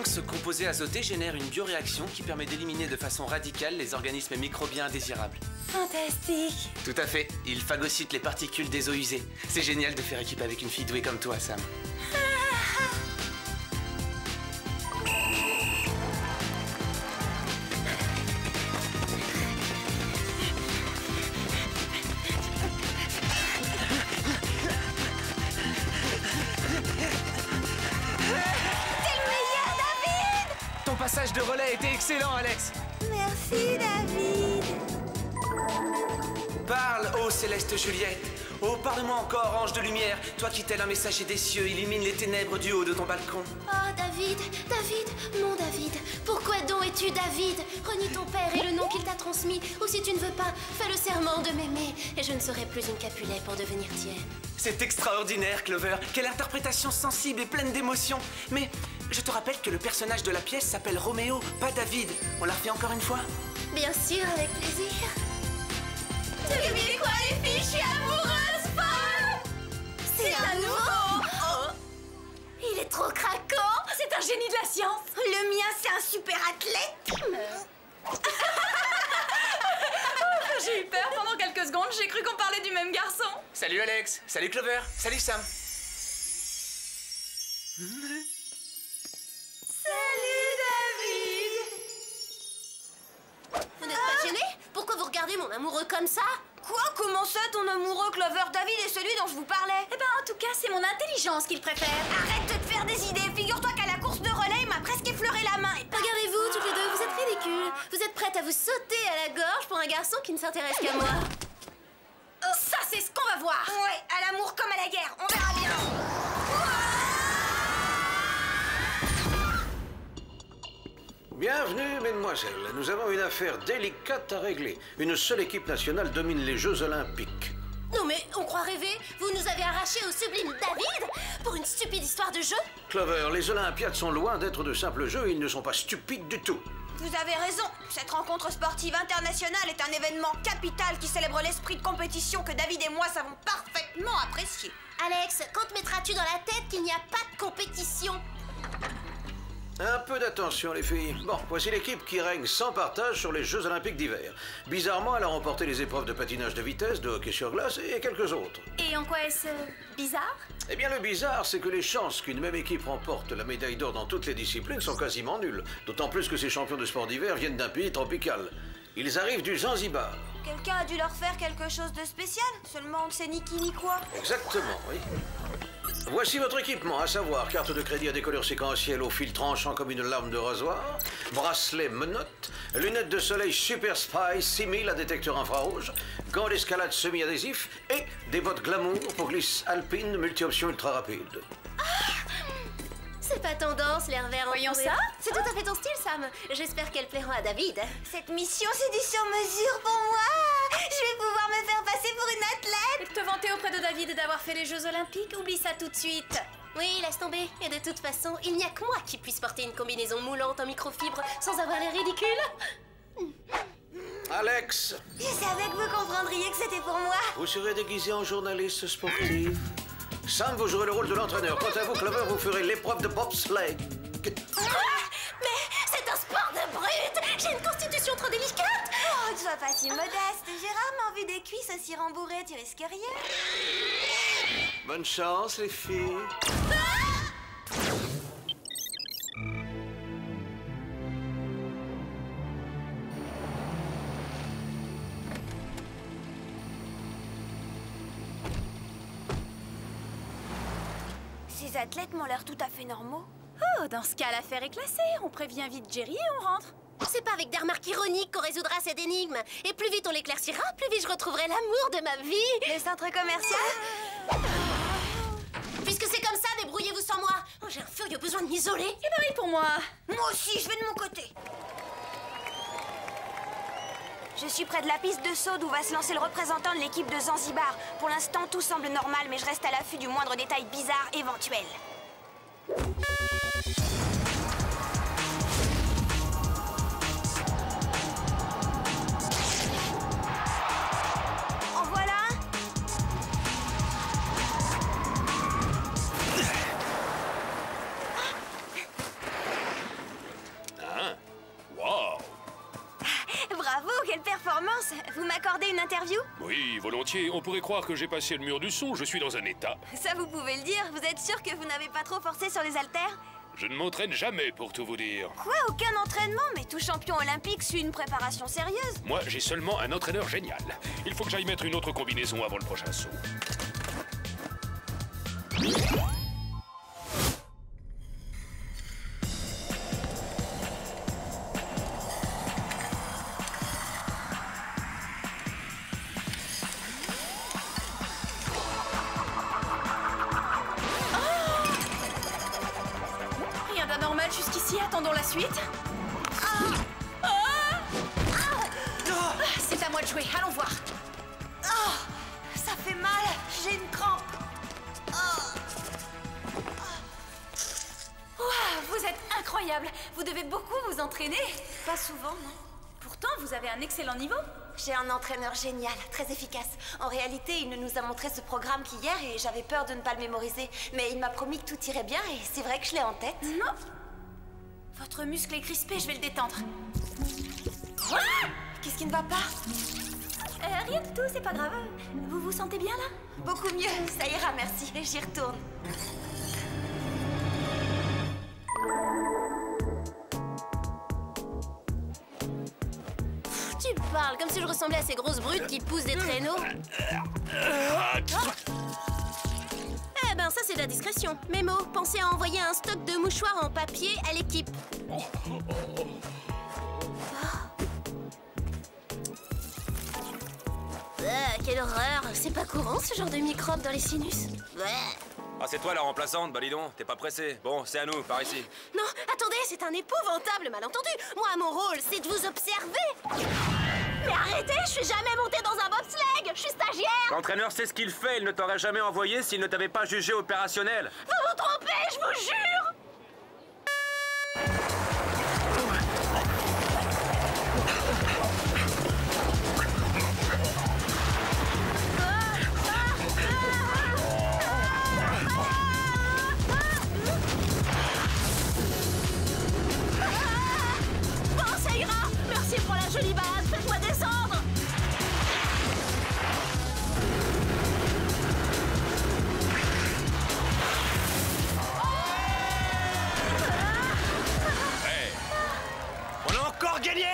donc, ce composé azoté génère une bioréaction qui permet d'éliminer de façon radicale les organismes microbiens indésirables. Fantastique. Tout à fait. Il phagocyte les particules des eaux usées. C'est génial de faire équipe avec une fille douée comme toi, Sam. Ton passage de relais était excellent, Alex. Merci, David. Parle, ô céleste Juliette. Oh, parle-moi encore, ange de lumière. Toi qui tel un messager des cieux, illumine les ténèbres du haut de ton balcon. Oh, David, mon David. Pourquoi donc es-tu David? Renie ton père et le nom qu'il t'a transmis. Ou si tu ne veux pas, fais le serment de m'aimer. Et je ne serai plus une Capulet pour devenir tienne. C'est extraordinaire, Clover. Quelle interprétation sensible et pleine d'émotion. Mais je te rappelle que le personnage de la pièce s'appelle Roméo, pas David. On la refait encore une fois? Bien sûr, avec plaisir. Devinez quoi, les filles? Je suis amoureuse, folle! C'est un nouveau! Oh. Il est trop craquant! C'est un génie de la science! Le mien, c'est un super athlète! J'ai eu peur pendant quelques secondes, j'ai cru qu'on parlait du même garçon! Salut Alex, salut Clover, salut Sam. Salut, David! Vous n'êtes pas gêné? Pourquoi vous regardez mon amoureux comme ça? Quoi? Comment ça, ton amoureux, Clover? David est celui dont je vous parlais. Eh ben, en tout cas, c'est mon intelligence qu'il préfère. Arrête de te faire des idées. Figure-toi qu'à la course de relais, il m'a presque effleuré la main. Regardez-vous, toutes les deux, vous êtes ridicules. Vous êtes prêtes à vous sauter à la gorge pour un garçon qui ne s'intéresse qu'à moi. Ça, c'est ce qu'on va voir! Ouais, à l'amour comme à la guerre. On verra bien. Bienvenue, mesdemoiselles. Nous avons une affaire délicate à régler. Une seule équipe nationale domine les Jeux Olympiques. Non mais, on croit rêver? Vous nous avez arraché au sublime David pour une stupide histoire de jeu? Clover, les Olympiades sont loin d'être de simples jeux, ils ne sont pas stupides du tout. Vous avez raison. Cette rencontre sportive internationale est un événement capital qui célèbre l'esprit de compétition que David et moi savons parfaitement apprécier. Alex, quand te mettras-tu dans la tête qu'il n'y a pas de compétition? Un peu d'attention, les filles. Bon, voici l'équipe qui règne sans partage sur les Jeux Olympiques d'hiver. Bizarrement, elle a remporté les épreuves de patinage de vitesse, de hockey sur glace et quelques autres. Et en quoi est-ce bizarre? Eh bien, le bizarre, c'est que les chances qu'une même équipe remporte la médaille d'or dans toutes les disciplines sont quasiment nulles. D'autant plus que ces champions de sport d'hiver viennent d'un pays tropical. Ils arrivent du Zanzibar. Quelqu'un a dû leur faire quelque chose de spécial. Seulement, on ne sait ni qui ni quoi. Exactement, oui. Voici votre équipement, à savoir carte de crédit à décolleur séquentiel au fil tranchant comme une lame de rasoir, bracelet menottes, lunettes de soleil Super Spy 6000 à détecteur infrarouge, gants d'escalade semi-adhésifs et des bottes glamour pour glisse alpine multi-option ultra rapide. C'est pas tendance, l'air vert. Voyons ça. C'est tout à fait ton style, Sam. J'espère qu'elles plairont à David. Cette mission, c'est du sur-mesure pour moi. Je vais pouvoir me faire passer pour une athlète. Et de te vanter auprès de David d'avoir fait les Jeux Olympiques, oublie ça tout de suite. Oui, laisse tomber. Et de toute façon, il n'y a que moi qui puisse porter une combinaison moulante en microfibre sans avoir l'air ridicule. Alex, Je savais que vous comprendriez que c'était pour moi. vous serez déguisé en journaliste sportive. Sam, vous jouerez le rôle de l'entraîneur. Quant à vous, Clover, vous ferez l'épreuve de bobsleigh. Mais c'est un sport de brute. J'ai une constitution trop délicate. Oh, ne sois pas si modeste. J'ai rarement vu des cuisses aussi rembourrées. Tu risques rien. Bonne chance, les filles. Ces athlètes m'ont l'air tout à fait normaux. Oh, dans ce cas, l'affaire est classée. On prévient vite Jerry et on rentre. C'est pas avec des remarques ironiques qu'on résoudra cette énigme. Et plus vite on l'éclaircira, plus vite je retrouverai l'amour de ma vie. Le centre commercial? Puisque c'est comme ça, débrouillez-vous sans moi. Oh, j'ai un furieux besoin de m'isoler. Et pareil pour moi. Moi aussi, je vais de mon côté. Je suis près de la piste de saut d'où va se lancer le représentant de l'équipe de Zanzibar. Pour l'instant, tout semble normal, mais je reste à l'affût du moindre détail bizarre éventuel. En voilà un. performance. Vous m'accordez une interview? Oui, volontiers. On pourrait croire que j'ai passé le mur du son. Je suis dans un état. Ça, vous pouvez le dire. Vous êtes sûr que vous n'avez pas trop forcé sur les haltères? Je ne m'entraîne jamais, pour tout vous dire. Quoi? Aucun entraînement? Mais tout champion olympique suit une préparation sérieuse. Moi, j'ai seulement un entraîneur génial. Il faut que j'aille mettre une autre combinaison avant le prochain saut. Rien d'anormal jusqu'ici, attendons la suite. C'est à moi de jouer, allons voir. Ça fait mal. J'ai une crampe. Vous êtes incroyable. Vous devez beaucoup vous entraîner. Pas souvent, non? Pourtant, vous avez un excellent niveau. J'ai un entraîneur génial, très efficace. En réalité, il ne nous a montré ce programme qu'hier et j'avais peur de ne pas le mémoriser. Mais il m'a promis que tout irait bien et c'est vrai que je l'ai en tête. Non. Votre muscle est crispé, je vais le détendre. Qu'est-ce qui ne va pas? Rien du tout, c'est pas grave. Vous vous sentez bien là? Beaucoup mieux, ça ira, merci. J'y retourne. Tu parles comme si je ressemblais à ces grosses brutes qui poussent des traîneaux. Eh ben ça c'est de la discrétion. Mémo, pensez à envoyer un stock de mouchoirs en papier à l'équipe. Quelle horreur. C'est pas courant ce genre de microbes dans les sinus. Ah, c'est toi la remplaçante? Bah dis donc, t'es pas pressé. Bon, c'est à nous, par ici. Non, attendez, c'est un épouvantable malentendu. Moi, mon rôle, c'est de vous observer. Mais arrêtez, je suis jamais montée dans un bobsleigh. Je suis stagiaire. L'entraîneur sait ce qu'il fait, il ne t'aurait jamais envoyé s'il ne t'avait pas jugé opérationnel. Vous vous trompez, je vous jure. Bon, ça ira. Merci pour la jolie base. Faites-moi descendre. On a encore gagné!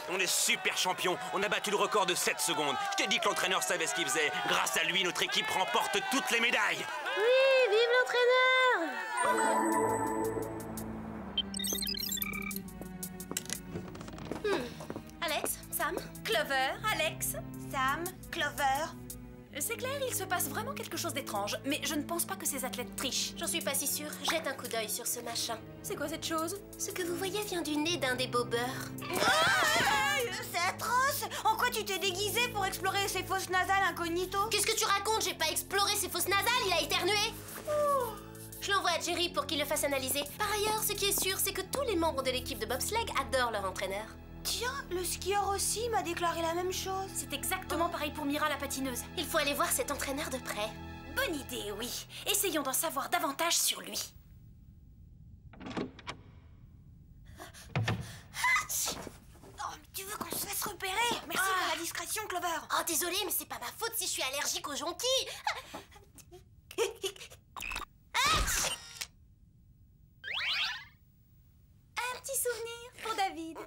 On est super champions. On a battu le record de 7 secondes. Je t'ai dit que l'entraîneur savait ce qu'il faisait. Grâce à lui, notre équipe remporte toutes les médailles. Oui, vive l'entraîneur. Alex, Sam, Clover, Alex. Sam, Clover. C'est clair, il se passe vraiment quelque chose d'étrange, mais je ne pense pas que ces athlètes trichent. j'en suis pas si sûre. Jette un coup d'œil sur ce machin. C'est quoi cette chose? Ce que vous voyez vient du nez d'un des bobeurs. C'est atroce. En quoi tu t'es déguisé pour explorer ces fosses nasales incognito? Qu'est-ce que tu racontes? J'ai pas exploré ses fosses nasales, il a éternué. Je l'envoie à Jerry pour qu'il le fasse analyser. Par ailleurs, ce qui est sûr, c'est que tous les membres de l'équipe de bobsleigh adorent leur entraîneur. Tiens, le skieur aussi m'a déclaré la même chose. C'est exactement pareil pour Mira la patineuse. Il faut aller voir cet entraîneur de près. Bonne idée, oui. Essayons d'en savoir davantage sur lui. Oh, mais tu veux qu'on se fasse repérer? Merci pour la discrétion, Clover. Oh, désolée, mais c'est pas ma faute si je suis allergique aux jonquilles. Un petit souvenir pour David.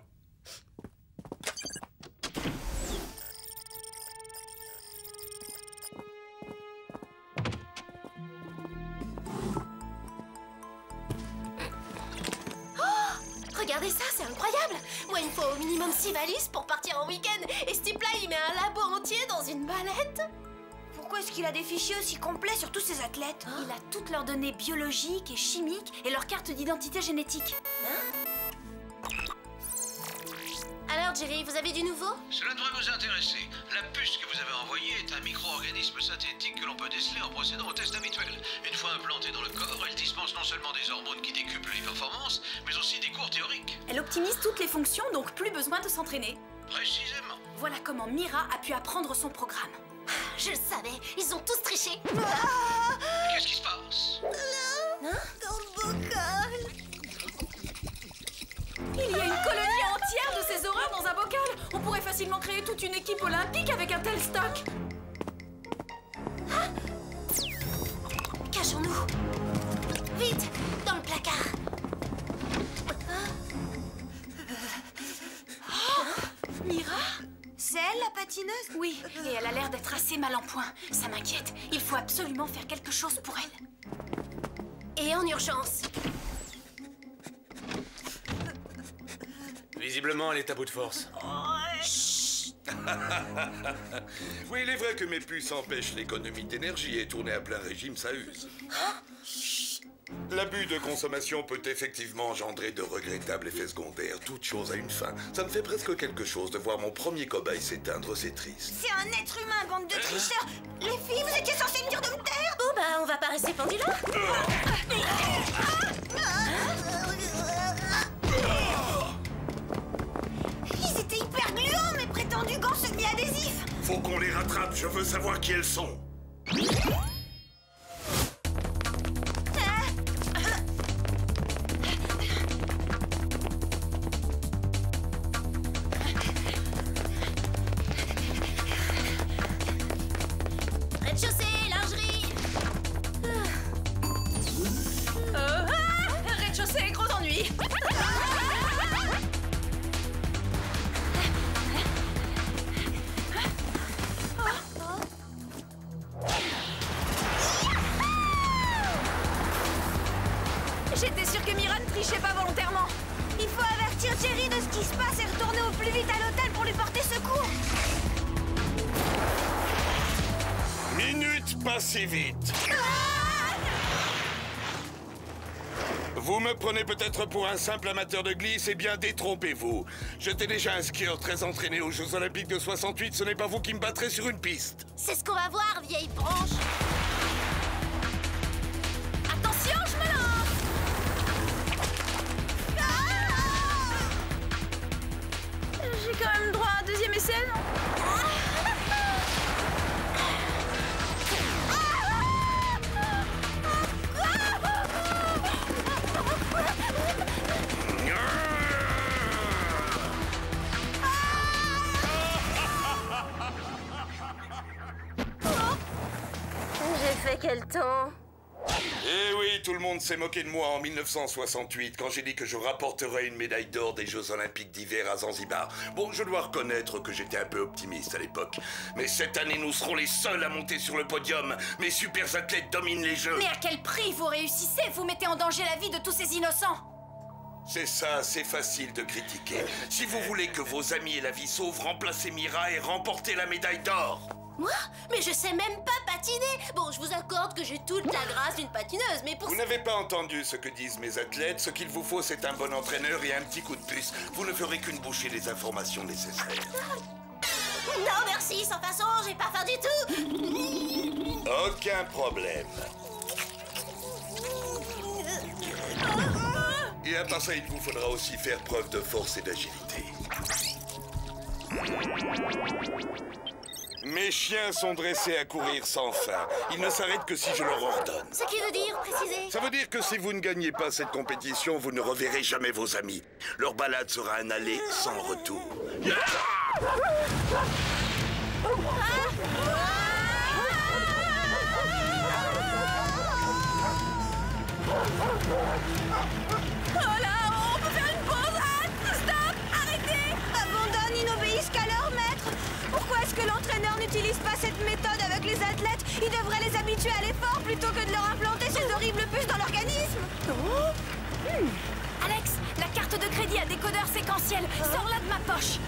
Regardez ça, c'est incroyable. Moi, il me faut au minimum 6 valises pour partir en week-end. Et ce type-là, il met un labo entier dans une mallette. Pourquoi est-ce qu'il a des fichiers aussi complets sur tous ces athlètes? Il a toutes leurs données biologiques et chimiques et leur carte d'identité génétique. Alors, Jerry, vous avez du nouveau? Cela devrait vous intéresser. La puce que vous avez envoyée est un micro-organisme synthétique que l'on peut déceler en procédant au test habituel. Une fois implantée dans le corps, elle dispense non seulement des hormones qui décuplent les performances, mais aussi des cours théoriques. Elle optimise toutes les fonctions, donc plus besoin de s'entraîner. Précisément. Voilà comment Mira a pu apprendre son programme. Je le savais, ils ont tous triché. Qu'est-ce qui se passe? Dans le bocal. Il y a une colonie entière de ces horreurs dans un bocal. On pourrait facilement créer toute une équipe olympique avec un tel stock. Cachons-nous. Vite, dans le placard. Mira? C'est elle, la patineuse? Oui, et elle a l'air d'être assez mal en point. Ça m'inquiète. Il faut absolument faire quelque chose pour elle. Et en urgence. Visiblement, elle est à bout de force. Oui, il est vrai que mes puces empêchent l'économie d'énergie et tourner à plein régime, ça use. L'abus de consommation peut effectivement engendrer de regrettables effets secondaires. Toute chose a une fin. Ça me fait presque quelque chose de voir mon premier cobaye s'éteindre, c'est triste. C'est un être humain, bande de tricheurs! Les filles, vous étiez censées me dire de me taire! Bon bah, on va pas rester pendu là. Ils étaient hyper gluants, mes prétendus gants semi-adhésifs! Faut qu'on les rattrape, je veux savoir qui elles sont. Rez-de-chaussée, lingerie. Rez-de-chaussée, gros ennui. J'étais sûre que Mira ne trichait pas volontairement. Il faut avertir Jerry de ce qui se passe et retourner au plus vite à l'hôtel pour lui porter secours! Minute pas si vite. Vous me prenez peut-être pour un simple amateur de glisse, eh bien détrompez-vous. J'étais déjà un skieur très entraîné aux Jeux Olympiques de 68, ce n'est pas vous qui me battrez sur une piste. C'est ce qu'on va voir, vieille branche. Attention, je me lance. J'ai quand même droit à un deuxième essai, non? J'ai fait quel temps? Eh oui, tout le monde s'est moqué de moi en 1968 quand j'ai dit que je rapporterais une médaille d'or des Jeux Olympiques d'hiver à Zanzibar. Bon, je dois reconnaître que j'étais un peu optimiste à l'époque. Mais cette année, nous serons les seuls à monter sur le podium. Mes super athlètes dominent les Jeux. Mais à quel prix vous réussissez? Vous mettez en danger la vie de tous ces innocents. C'est ça, c'est facile de critiquer. Si vous voulez que vos amis aient la vie sauve, remplacez Mira et remportez la médaille d'or. Moi? Mais je sais même pas patiner. Bon, je vous accorde que j'ai toute la grâce d'une patineuse, mais pour... Vous n'avez pas entendu ce que disent mes athlètes. Ce qu'il vous faut, c'est un bon entraîneur et un petit coup de puce. Vous ne ferez qu'une bouchée des informations nécessaires. Non, merci, sans façon, j'ai pas faim du tout. Aucun problème. Et à part ça, il vous faudra aussi faire preuve de force et d'agilité. Mes chiens sont dressés à courir sans fin. Ils ne s'arrêtent que si je leur ordonne. Ce qui veut dire, précisez. Ça veut dire que si vous ne gagnez pas cette compétition, vous ne reverrez jamais vos amis. Leur balade sera un aller sans retour. Oh là, on peut faire une pause. Stop, arrêtez. Abandonne, ils n'obéissent qu'à leur maître! Pourquoi est-ce que l'entraîneur n'utilise pas cette méthode avec les athlètes? Il devrait les habituer à l'effort plutôt que de leur implanter ces horribles puces dans l'organisme! Alex, la carte de crédit à décodeur séquentiel. Sors-la de ma poche.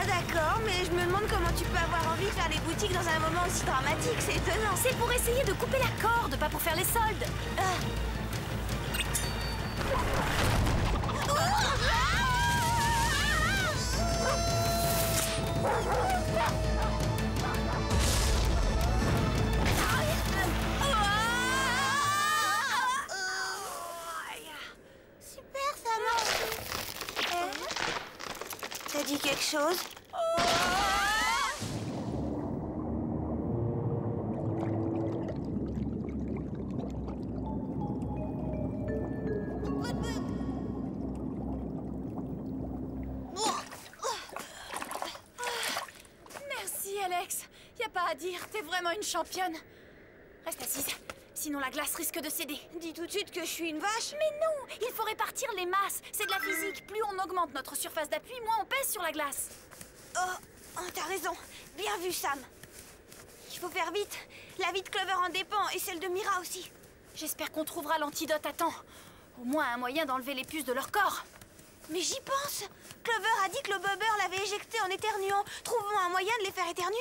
D'accord, mais je me demande comment tu peux avoir envie de faire les boutiques dans un moment aussi dramatique, c'est étonnant. C'est pour essayer de couper la corde, pas pour faire les soldes. Super, ça marche. T'as dit quelque chose? Y a pas à dire, t'es vraiment une championne. Reste assise, sinon la glace risque de céder. Dis tout de suite que je suis une vache. Mais non, il faut répartir les masses. C'est de la physique. Plus on augmente notre surface d'appui, moins on pèse sur la glace. Oh, t'as raison. Bien vu, Sam. Il faut faire vite. La vie de Clover en dépend et celle de Mira aussi. J'espère qu'on trouvera l'antidote à temps. Au moins un moyen d'enlever les puces de leur corps. Mais j'y pense. Clover a dit que le bobber l'avait éjecté en éternuant. Trouvons un moyen de les faire éternuer.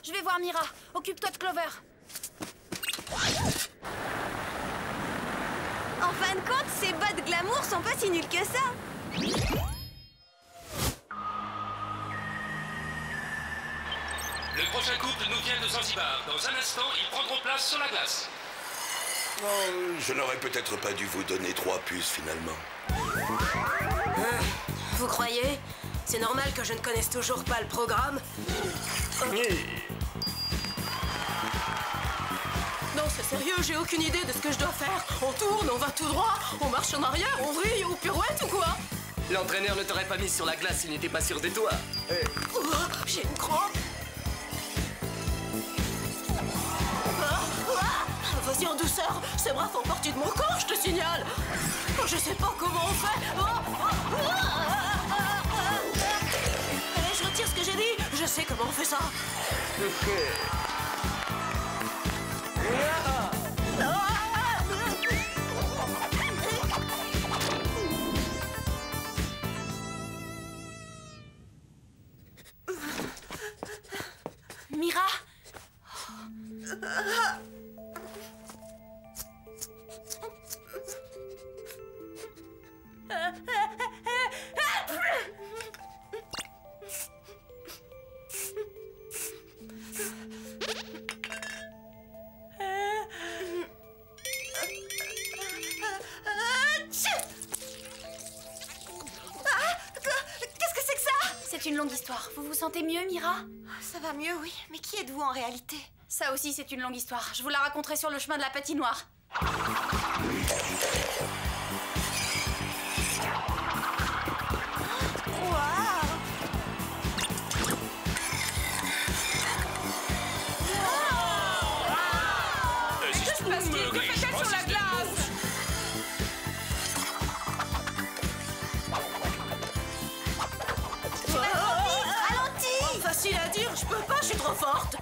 Je vais voir Mira. Occupe-toi de Clover. En fin de compte, ces bottes glamour sont pas si nulles que ça. Le prochain couple nous vient de Zanzibar. Dans un instant, ils prendront place sur la glace. Oh, je n'aurais peut-être pas dû vous donner 3 puces finalement. Vous croyez? C'est normal que je ne connaisse toujours pas le programme. Non, c'est sérieux, j'ai aucune idée de ce que je dois faire. On tourne, on va tout droit, on marche en arrière, on vrille ou pirouette ou quoi? L'entraîneur ne t'aurait pas mis sur la glace s'il n'était pas sûr de toi. J'ai une crampe. Vas-y en douceur, ces bras font partie de mon corps, je te signale. Je sais pas comment on fait. Allez, je retire ce que j'ai dit. Je sais comment on fait ça. Mira? Qu'est-ce que c'est que ça? C'est une longue histoire. Vous vous sentez mieux, Mira? Ça va mieux, oui. Mais qui êtes-vous en réalité? Ça aussi, c'est une longue histoire. Je vous la raconterai sur le chemin de la patinoire. Que fait-elle sur la glace? Ralentis! Facile à dire, je peux pas, je suis trop forte.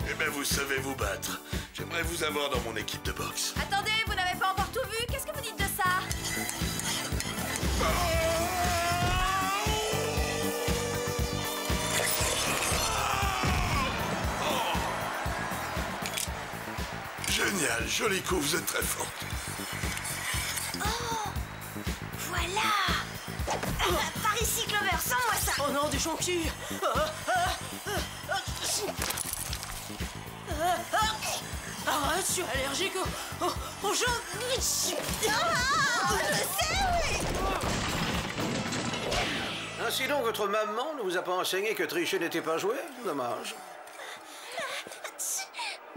Eh ben, vous savez vous battre. J'aimerais vous avoir dans mon équipe de boxe. Attendez, vous n'avez pas encore tout vu? Qu'est-ce que vous dites de ça? Génial, joli coup, vous êtes très forte. Voilà! Par ici, Clover, sens-moi ça! Oh non, du joncu. Arrête, je suis allergique au jeu. Je sais, oui! Ainsi donc, votre maman ne vous a pas enseigné que tricher n'était pas joué? Dommage.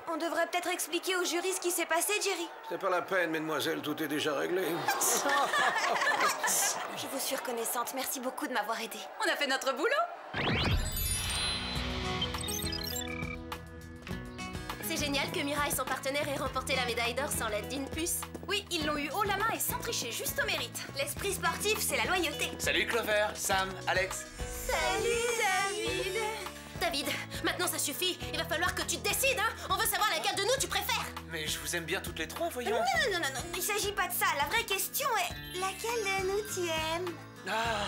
On devrait peut-être expliquer au jury ce qui s'est passé, Jerry. C'est pas la peine, mesdemoiselles, tout est déjà réglé. Je vous suis reconnaissante. Merci beaucoup de m'avoir aidée. On a fait notre boulot. C'est génial que Mira et son partenaire aient remporté la médaille d'or sans l'aide d'une puce. Oui, ils l'ont eu haut la main et sans tricher, juste au mérite. L'esprit sportif, c'est la loyauté. Salut Clover, Sam, Alex. Salut, David! David, maintenant ça suffit. Il va falloir que tu te décides, hein. On veut savoir laquelle de nous tu préfères. Mais je vous aime bien toutes les trois, voyons. Non, il s'agit pas de ça. La vraie question est laquelle de nous tu aimes? Ah,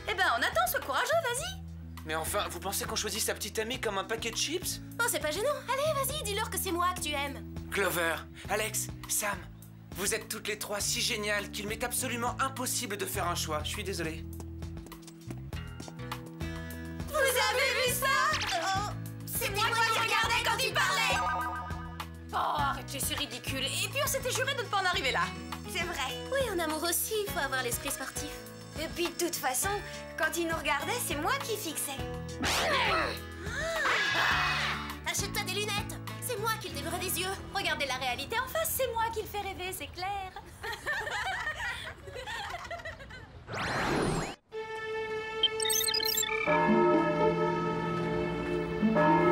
Eh ben, on attend, sois courageux, vas-y. mais enfin, vous pensez qu'on choisit sa petite amie comme un paquet de chips? Oh, c'est pas gênant. Allez, vas-y, dis-leur que c'est moi que tu aimes. Clover, Alex, Sam, vous êtes toutes les trois si géniales qu'il m'est absolument impossible de faire un choix. Je suis désolé. Vous avez vu ça? Oh, c'est moi qui regardais quand il parlait! Oh, arrêtez, c'est ridicule. Et puis on s'était juré de ne pas en arriver là. C'est vrai. Oui, en amour aussi, il faut avoir l'esprit sportif. Et puis de toute façon, quand il nous regardait, c'est moi qui fixais. achète-toi des lunettes. C'est moi qui le dévorerai des yeux. Regardez la réalité en face, c'est moi qui le fais rêver, c'est clair.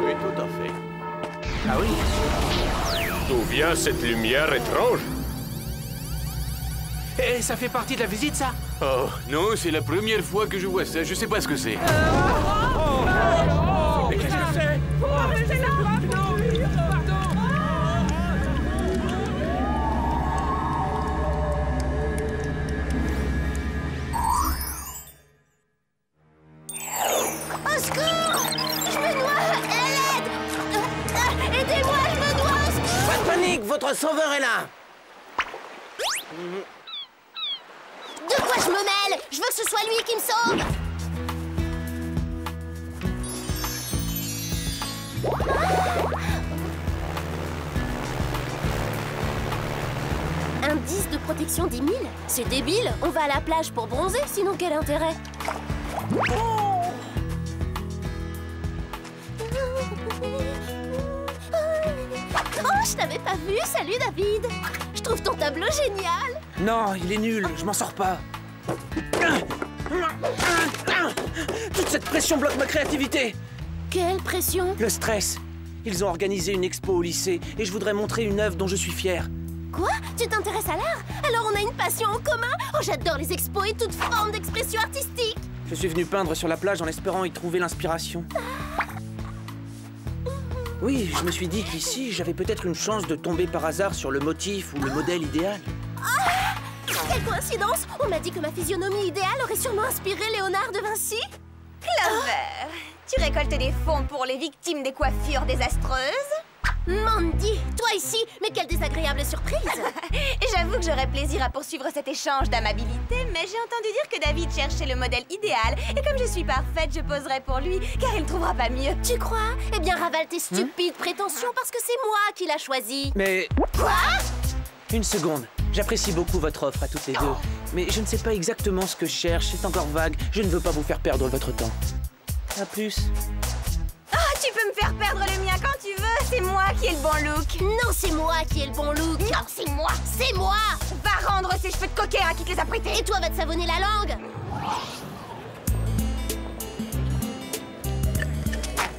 Oui, tout à fait. Ah oui? D'où vient cette lumière étrange? Et ça fait partie de la visite, ça? Oh, non, c'est la première fois que je vois ça. Je sais pas ce que c'est. Mais qu'est-ce que c'est? Au secours! Je me noie! À l'aide! Aidez-moi, je me noie! Au secours! Pas de panique, votre sauveur est là! De quoi je me mêle? Je veux que ce soit lui qui me sauve! Un 10 de protection 10 000? C'est débile! On va à la plage pour bronzer, sinon quel intérêt? Oh, je t'avais pas vu! Salut David! Je trouve ton tableau génial! Non, il est nul, je m'en sors pas. Toute cette pression bloque ma créativité. Quelle pression! Le stress. Ils ont organisé une expo au lycée et je voudrais montrer une œuvre dont je suis fier. Quoi? Tu t'intéresses à l'art? Alors on a une passion en commun? Oh, j'adore les expos et toute forme d'expression artistique! Je suis venu peindre sur la plage en espérant y trouver l'inspiration. Oui, je me suis dit qu'ici, j'avais peut-être une chance de tomber par hasard sur le motif ou le modèle idéal. Quelle coïncidence! On m'a dit que ma physionomie idéale aurait sûrement inspiré Léonard de Vinci. Clover, tu récoltes des fonds pour les victimes des coiffures désastreuses? Mandy, toi ici, mais quelle désagréable surprise! J'avoue que j'aurais plaisir à poursuivre cet échange d'amabilité, mais j'ai entendu dire que David cherchait le modèle idéal, et comme je suis parfaite, je poserai pour lui, car il ne trouvera pas mieux. Tu crois? Eh bien, ravale tes stupides prétentions parce que c'est moi qui l'a choisi. Mais... Quoi? Une seconde. J'apprécie beaucoup votre offre à toutes les deux, mais je ne sais pas exactement ce que je cherche, c'est encore vague. Je ne veux pas vous faire perdre votre temps. À plus. Ah, tu peux me faire perdre le mien quand tu veux, c'est moi qui ai le bon look. Non, c'est moi qui ai le bon look. Non, c'est moi. C'est moi. Va rendre ces cheveux de coquin à qui te les a prêtés. Et toi, va te savonner la langue.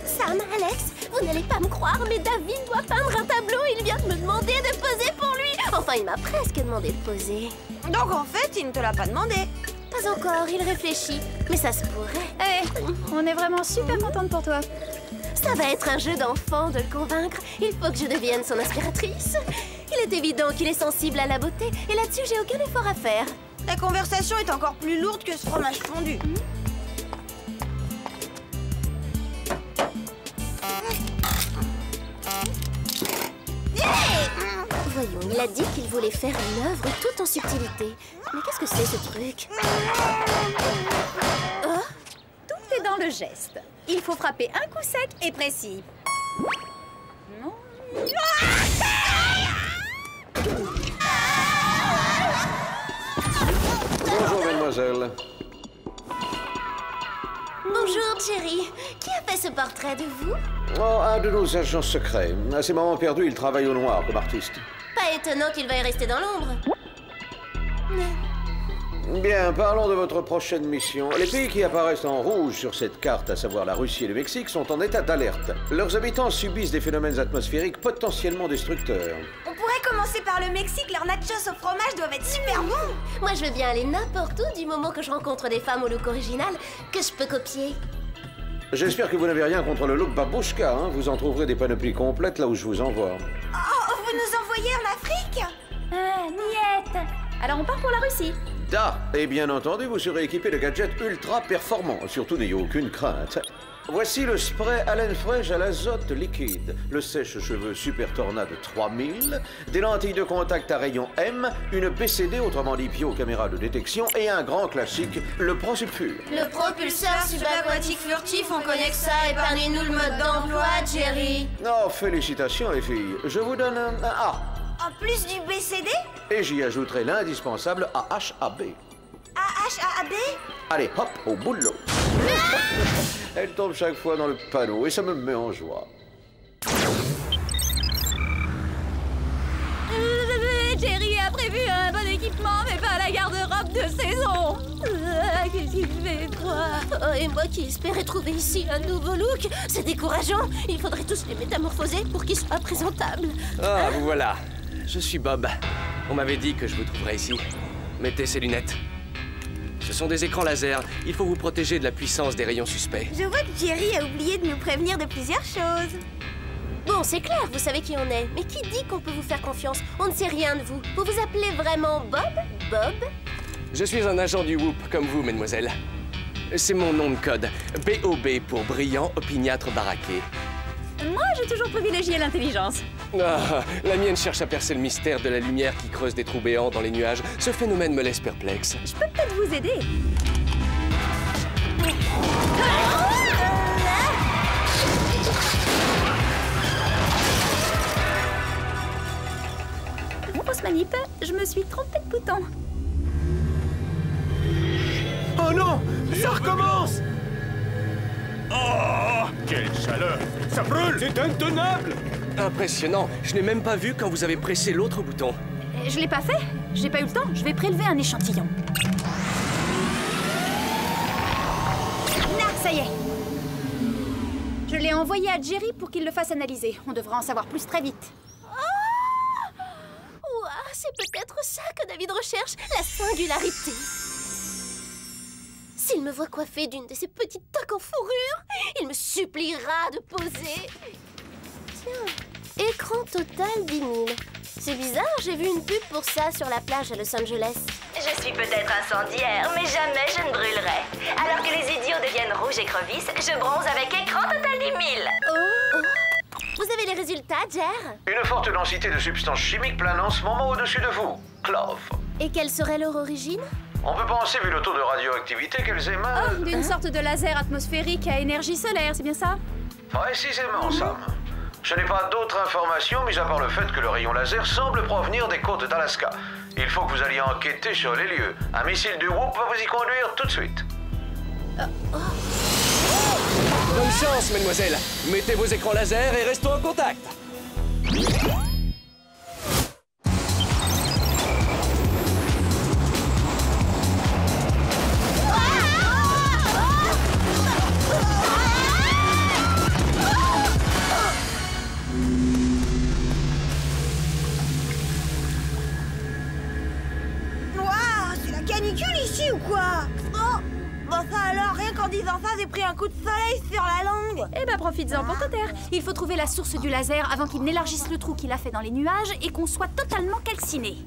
Sam, Alex, vous n'allez pas me croire, mais David doit peindre un tableau. Il vient de me demander de poser pour lui. Enfin, il m'a presque demandé de poser. Donc en fait, il ne te l'a pas demandé. Pas encore, il réfléchit. Mais ça se pourrait. On est vraiment super contente pour toi. Ça va être un jeu d'enfant de le convaincre. Il faut que je devienne son inspiratrice. Il est évident qu'il est sensible à la beauté. Et là-dessus, j'ai aucun effort à faire. La conversation est encore plus lourde que ce fromage fondu. Voyons, il a dit qu'il voulait faire une œuvre toute en subtilité. Mais qu'est-ce que c'est, ce truc? Oh? Tout est dans le geste. Il faut frapper un coup sec et précis. Non. Bonjour, mademoiselle. Bonjour, Jerry. Qui a fait ce portrait de vous? Oh, un de nos agents secrets. À ces moments perdus, il travaille au noir comme artiste. Pas étonnant qu'il veuille rester dans l'ombre. Bien, parlons de votre prochaine mission. Les pays qui apparaissent en rouge sur cette carte, à savoir la Russie et le Mexique, sont en état d'alerte. Leurs habitants subissent des phénomènes atmosphériques potentiellement destructeurs. On pourrait commencer par le Mexique, leurs nachos au fromage doivent être super bons. Moi, je veux bien aller n'importe où du moment que je rencontre des femmes au look original que je peux copier. J'espère que vous n'avez rien contre le look babouchka, hein. Vous en trouverez des panoplies complètes là où je vous envoie. Oh, vous nous envoyez en Afrique? Ah, niette. Alors on part pour la Russie. Da! Et bien entendu, vous serez équipé de gadgets ultra performants. Surtout, n'ayez aucune crainte. Voici le spray haleine fraîche à l'azote liquide, le sèche-cheveux Super Tornade 3000, des lentilles de contact à rayon M, une PCD, autrement dit caméra de détection, et un grand classique, le Pro-Sulfure. Le propulseur subaquatique furtif, on connaît que ça. Épargnez-nous le mode d'emploi, Jerry. Oh, félicitations les filles. Je vous donne un A. En plus du BCD? Et j'y ajouterai l'indispensable AHAB. AHAB? Allez, hop, au boulot. Elle tombe chaque fois dans le panneau et ça me met en joie. Jerry a prévu un bon équipement, mais pas la garde-robe de saison. Qu'est-ce qu'il fait froid. Oh, et moi qui espérais trouver ici un nouveau look, c'est décourageant. Il faudrait tous les métamorphoser pour qu'ils soient présentables. Ah, vous voilà. Je suis Bob. On m'avait dit que je vous trouverais ici. Mettez ces lunettes. Ce sont des écrans laser. Il faut vous protéger de la puissance des rayons suspects. Je vois que Jerry a oublié de nous prévenir de plusieurs choses. Bon, c'est clair, vous savez qui on est. Mais qui dit qu'on peut vous faire confiance? On ne sait rien de vous. Vous vous appelez vraiment Bob? Bob? Je suis un agent du Whoop, comme vous, mademoiselle. C'est mon nom de code. BOB pour brillant, opiniâtre, baraqué. Moi, j'ai toujours privilégié l'intelligence. Ah, la mienne cherche à percer le mystère de la lumière qui creuse des trous béants dans les nuages. Ce phénomène me laisse perplexe. Je peux peut-être vous aider. Fausse manip, je me suis trompée de bouton. Oh non! Ça recommence! Oh, quelle chaleur! Ça brûle! C'est intenable! Impressionnant. Je n'ai même pas vu quand vous avez pressé l'autre bouton. Je l'ai pas fait. J'ai pas eu le temps. Je vais prélever un échantillon. Là, ça y est. Je l'ai envoyé à Jerry pour qu'il le fasse analyser. On devra en savoir plus très vite. Ouah, c'est peut-être ça que David recherche, la singularité. S'il me voit coiffée d'une de ces petites toques en fourrure, il me suppliera de poser. Tiens, écran total 10 000. C'est bizarre, j'ai vu une pub pour ça sur la plage à Los Angeles. Je suis peut-être incendiaire, mais jamais je ne brûlerai. Alors que les idiots deviennent rouges et crevisses, je bronze avec écran total 10 000. Oh. Vous avez les résultats, Jer? Une forte densité de substances chimiques plane en ce moment au-dessus de vous. Clove. Et quelle serait leur origine? On peut penser, vu le taux de radioactivité qu'elles émanent... D'une sorte de laser atmosphérique à énergie solaire, c'est bien ça? Précisément, Sam. Je n'ai pas d'autres informations, mis à part le fait que le rayon laser semble provenir des côtes d'Alaska. Il faut que vous alliez enquêter sur les lieux. Un missile du Whoop va vous y conduire tout de suite. Bonne chance, mademoiselle. Mettez vos écrans laser et restons en contact. C'est la canicule ici ou quoi? Oh, bon ça alors, rien qu'en disant ça, j'ai pris un coup de soleil sur la langue. Eh ben profites-en pour te taire. Il faut trouver la source du laser avant qu'il n'élargisse le trou qu'il a fait dans les nuages et qu'on soit totalement calciné.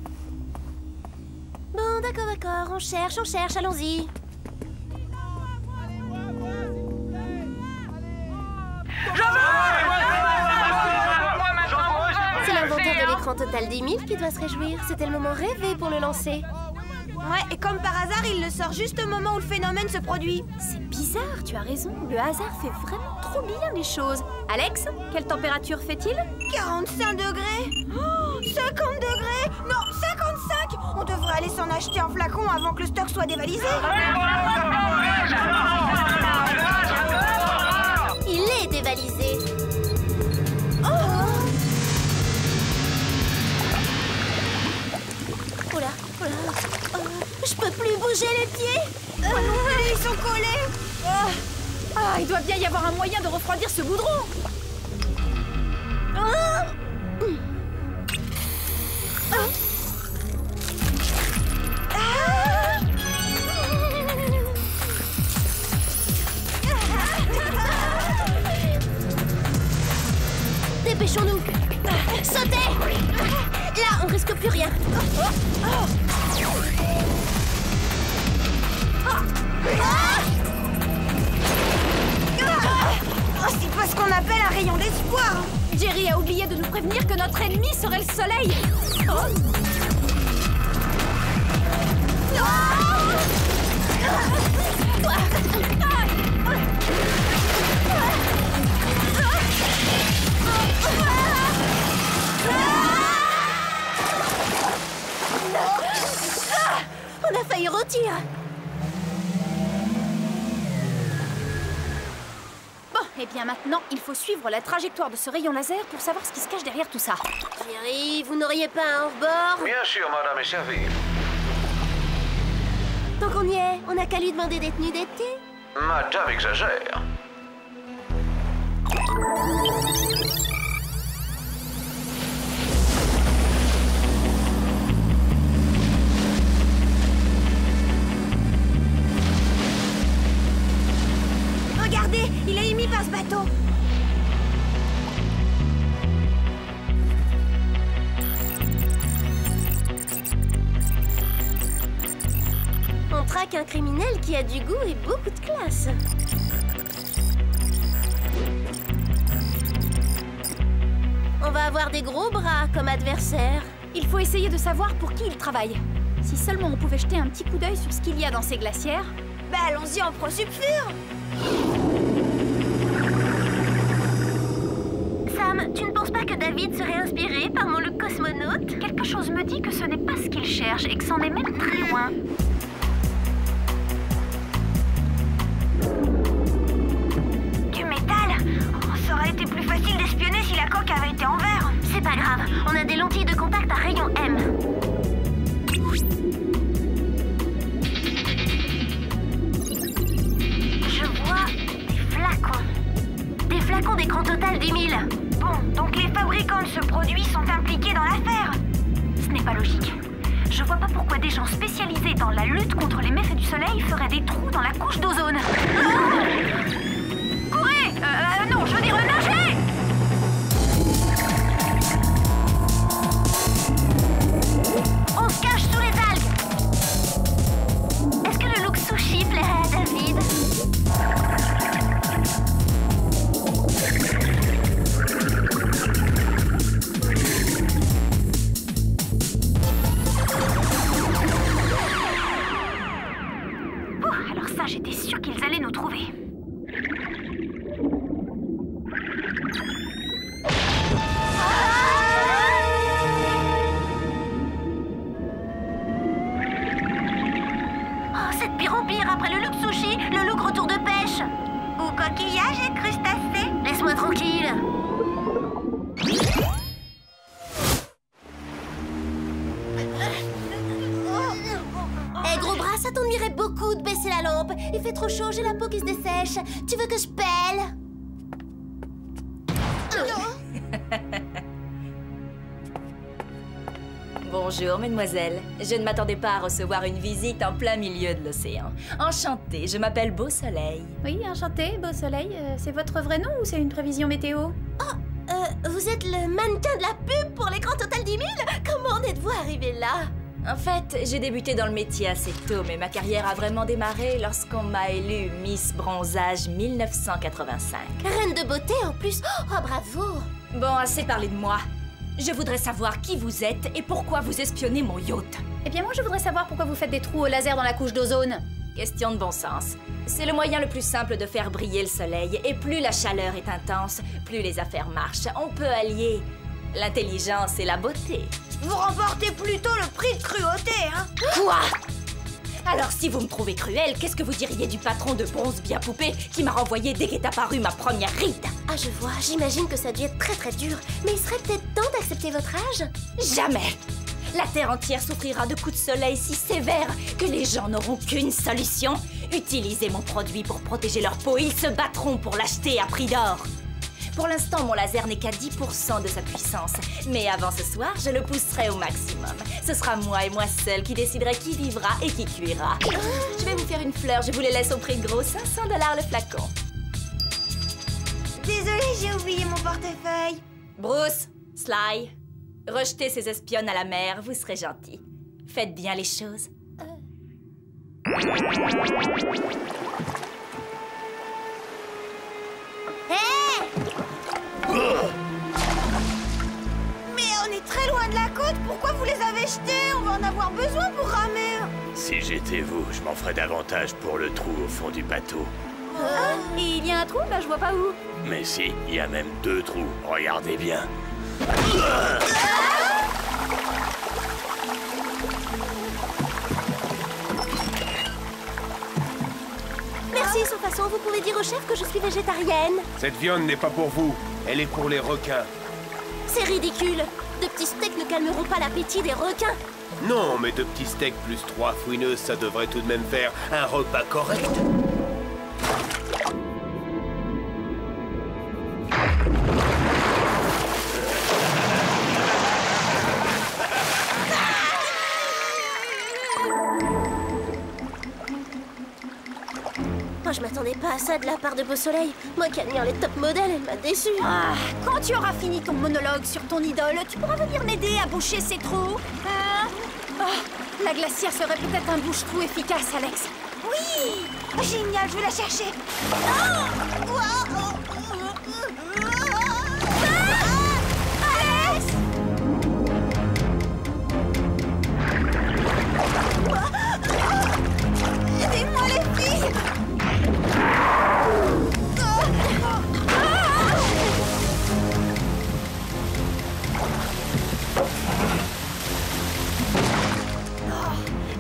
Bon, d'accord, on cherche, allons-y. C'est l'inventeur de l'écran total 10 000 qui doit se réjouir. C'était le moment rêvé pour le lancer. Ouais, et comme par hasard, il le sort juste au moment où le phénomène se produit. C'est bizarre, tu as raison. Le hasard fait vraiment trop bien les choses. Alex, quelle température fait-il? 45 degrés. Oh, 50 degrés. Non, 55. On devrait aller s'en acheter un flacon avant que le stock soit dévalisé. Il est dévalisé. Oula. Je peux plus bouger les pieds. Ils sont collés. Il doit bien y avoir un moyen de refroidir ce goudron. Dépêchons-nous. Sautez. Là, on risque plus rien. C'est pas ce qu'on appelle un rayon d'espoir. Jerry a oublié de nous prévenir que notre ennemi serait le soleil. On a failli rôtir. Bon, Eh bien maintenant, il faut suivre la trajectoire de ce rayon laser pour savoir ce qui se cache derrière tout ça. Jerry, vous n'auriez pas un hors-bord? Bien sûr, madame est servie. Tant qu'on y est, on n'a qu'à lui demander des tenues d'été. Madame exagère. Regardez, il est émis par ce bateau. On traque un criminel qui a du goût et beaucoup de classe. On va avoir des gros bras comme adversaire. Il faut essayer de savoir pour qui il travaille. Si seulement on pouvait jeter un petit coup d'œil sur ce qu'il y a dans ces glacières. Bah allons-y en ProSubfur. Sam, tu ne penses pas que David serait inspiré par mon look cosmonaute? Quelque chose me dit que ce n'est pas ce qu'il cherche et que c'en est même très loin. Du métal? Ça aurait été plus facile d'espionner si la coque avait été en verre. C'est pas grave, on a des lentilles de contact à rayon M. Je vois des flacons. Des flacons d'écran total 10 000. Bon, donc les fabricants de ce produit sont impliqués dans l'affaire. Ce n'est pas logique. Je vois pas pourquoi des gens spécialisés dans la lutte contre les méfaits du soleil feraient des trous dans la couche d'ozone. Courez! Non, je veux dire nagez! On se cache sous les algues. Est-ce que le look sushi plairait à David? Alors ça, j'étais sûre qu'ils allaient nous trouver. Oh, c'est de pire en pire après le look sushi, le look retour de pêche. Ou coquillage et crustacés. Laisse-moi tranquille. Eh gros bras, ça t'ennuierait beaucoup de baisser la lampe. Il fait trop chaud, j'ai la peau qui se dessèche. Tu veux que je pèle? Bonjour, mesdemoiselles. Je ne m'attendais pas à recevoir une visite en plein milieu de l'océan. Enchantée, je m'appelle Beau Soleil. Oui, enchantée, Beau Soleil. C'est votre vrai nom ou c'est une prévision météo? Vous êtes le mannequin de la pub pour l'écran total 10 000? Comment en êtes-vous arrivé là? En fait, j'ai débuté dans le métier assez tôt, mais ma carrière a vraiment démarré lorsqu'on m'a élue Miss Bronzage 1985. Reine de beauté en plus. Oh, bravo. Bon, assez parlé de moi. Je voudrais savoir qui vous êtes et pourquoi vous espionnez mon yacht. Eh bien moi, je voudrais savoir pourquoi vous faites des trous au laser dans la couche d'ozone. Question de bon sens. C'est le moyen le plus simple de faire briller le soleil, et plus la chaleur est intense, plus les affaires marchent. On peut allier l'intelligence et la beauté. Vous remportez plutôt le prix de cruauté, hein? Quoi? Alors si vous me trouvez cruelle, qu'est-ce que vous diriez du patron de Bronze Bien Poupée qui m'a renvoyé dès qu'est apparue ma première ride? Ah, je vois, j'imagine que ça a dû être très très dur. Mais il serait peut-être temps d'accepter votre âge? Jamais! La Terre entière souffrira de coups de soleil si sévères que les gens n'auront qu'une solution. Utilisez mon produit pour protéger leur peau, ils se battront pour l'acheter à prix d'or. Pour l'instant, mon laser n'est qu'à 10% de sa puissance. Mais avant ce soir, je le pousserai au maximum. Ce sera moi et moi seule qui déciderai qui vivra et qui cuira. Je vais vous faire une fleur, je vous les laisse au prix de gros 500$ le flacon. Désolée, j'ai oublié mon portefeuille. Bruce, Sly, rejetez ces espionnes à la mer, vous serez gentils. Faites bien les choses. Hé! Mais on est très loin de la côte, pourquoi vous les avez jetés? On va en avoir besoin pour ramer. Si j'étais vous, je m'en ferais davantage pour le trou au fond du bateau. Il y a un trou? Bah je vois pas où. Mais si, il y a même 2 trous, regardez bien. Merci, sans façon, vous pouvez dire au chef que je suis végétarienne. Cette viande n'est pas pour vous, elle est pour les requins. C'est ridicule. De petits steaks ne calmeront pas l'appétit des requins. Non, mais 2 petits steaks plus 3 fouineuses, ça devrait tout de même faire un repas correct. Oh, je m'attendais pas à ça de la part de Beau Soleil. Moi qui admire les top modèles, elle m'a déçue. Ah, quand tu auras fini ton monologue sur ton idole, tu pourras venir m'aider à boucher ces trous. Oh, la glacière serait peut-être un bouche-trou efficace, Alex. Oui! Génial, je vais la chercher. Alex! Aidez-moi les filles!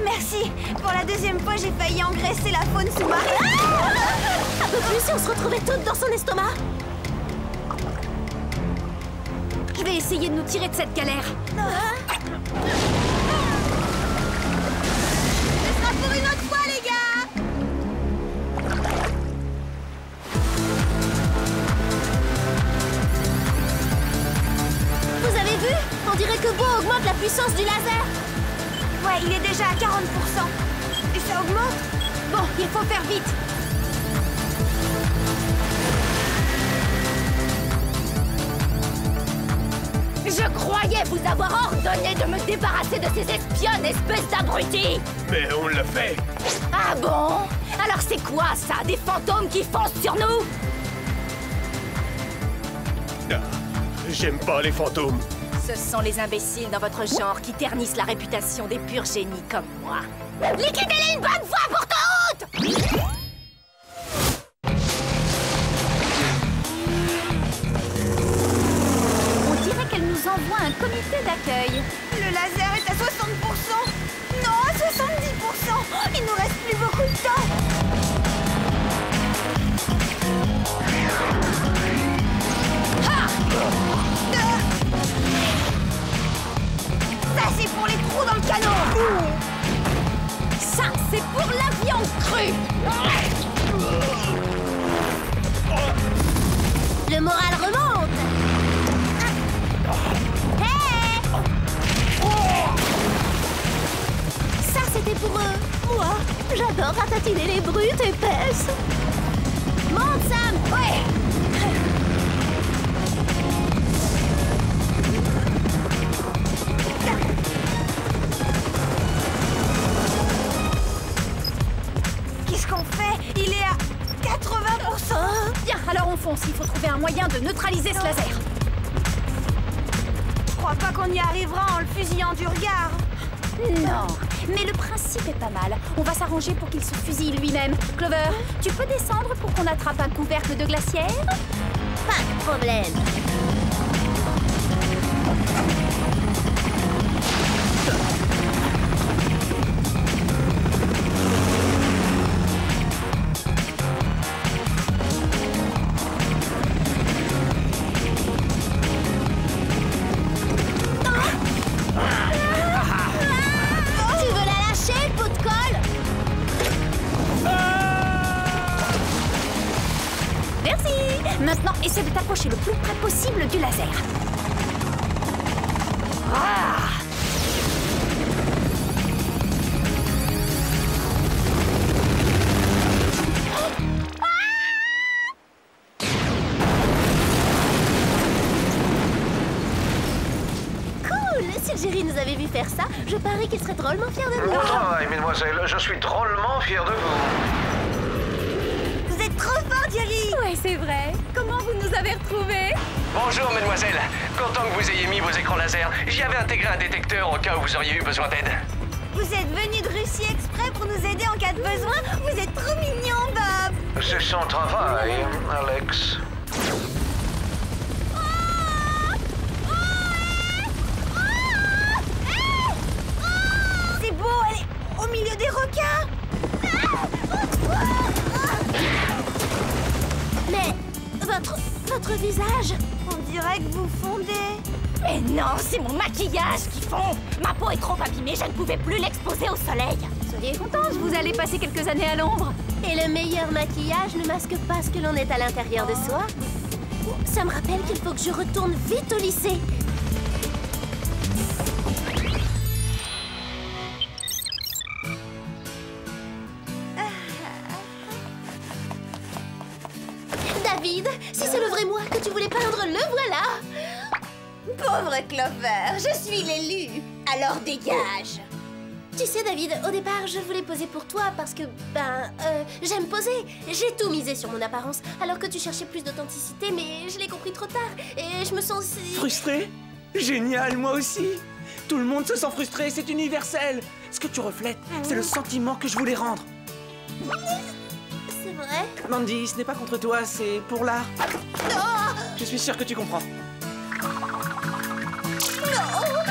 Merci. Pour la 2e fois, j'ai failli engraisser la faune sous-marine. Un peu plus si on se retrouvait toutes dans son estomac. Je vais essayer de nous tirer de cette galère. Ce sera pour une autre fois, les gars. Vous avez vu? On dirait que Beau augmente la puissance du laser. Ouais, il est déjà à 40%. Et ça augmente? Bon, il faut faire vite. Je croyais vous avoir ordonné de me débarrasser de ces espionnes, espèce d'abrutis. Mais on l'a fait. Ah bon? Alors c'est quoi ça? Des fantômes qui foncent sur nous? Ah, j'aime pas les fantômes. Ce sont les imbéciles dans votre genre qui ternissent la réputation des purs génies comme moi. Liquidez-les une bonne fois pour toutes! On dirait qu'elle nous envoie un comité d'accueil. Le laser est à 60%. Non, à 70%. Il nous reste plus beaucoup de temps. Ça, c'est pour les trous dans le canon. Ça, c'est pour la viande crue. Le moral remonte. Hey! Ça, c'était pour eux. Moi, j'adore ratatiner les brutes épaisses. Monte, Sam. Ouais. Qu'est-ce qu'on fait? Il est à 80%. Bien, alors on fonce. Il faut trouver un moyen de neutraliser ce laser. Je crois pas qu'on y arrivera en le fusillant du regard. Non, mais le principe est pas mal. On va s'arranger pour qu'il se fusille lui-même. Clover, tu peux descendre pour qu'on attrape un couvercle de glacière? Pas de problème. Maintenant, essaie de t'approcher le plus près possible du laser. Ah! Cool! Si le Jerry nous avait vu faire ça, je parie qu'il serait drôlement fier de nous. Bon travail, mesdemoiselles. Je suis drôlement fier de vous. Vous êtes trop fort, Jerry! Ouais, c'est vrai. Comment vous nous avez retrouvés? Bonjour, mademoiselle. Content que vous ayez mis vos écrans laser. J'y avais intégré un détecteur au cas où vous auriez eu besoin d'aide. Vous êtes venu de Russie exprès pour nous aider en cas de besoin? Vous êtes trop mignon, Bob! C'est son travail, Alex. C'est beau, elle est au milieu des requins! votre visage. On dirait que vous fondez. Mais non, c'est mon maquillage qui fond. Ma peau est trop abîmée, je ne pouvais plus l'exposer au soleil. Soyez contente, vous allez passer quelques années à l'ombre. Et le meilleur maquillage ne masque pas ce que l'on est à l'intérieur de soi. Ça me rappelle qu'il faut que je retourne vite au lycée. David, si c'est le vrai moi que tu voulais peindre, le voilà. Pauvre Clover, je suis l'élu. Alors dégage. Tu sais, David, au départ, je voulais poser pour toi parce que, j'aime poser. J'ai tout misé sur mon apparence, alors que tu cherchais plus d'authenticité, mais je l'ai compris trop tard, et je me sens si... Frustré? Génial, moi aussi. Tout le monde se sent frustré, c'est universel. Ce que tu reflètes, c'est le sentiment que je voulais rendre. C'est vrai? Mandy, ce n'est pas contre toi, c'est pour l'art. Non! Je suis sûr que tu comprends.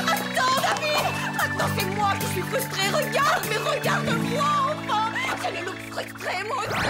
Attends, David! Maintenant, c'est moi qui suis frustrée. Regarde, mais regarde-moi, enfin! J'ai le look frustré, moi aussi!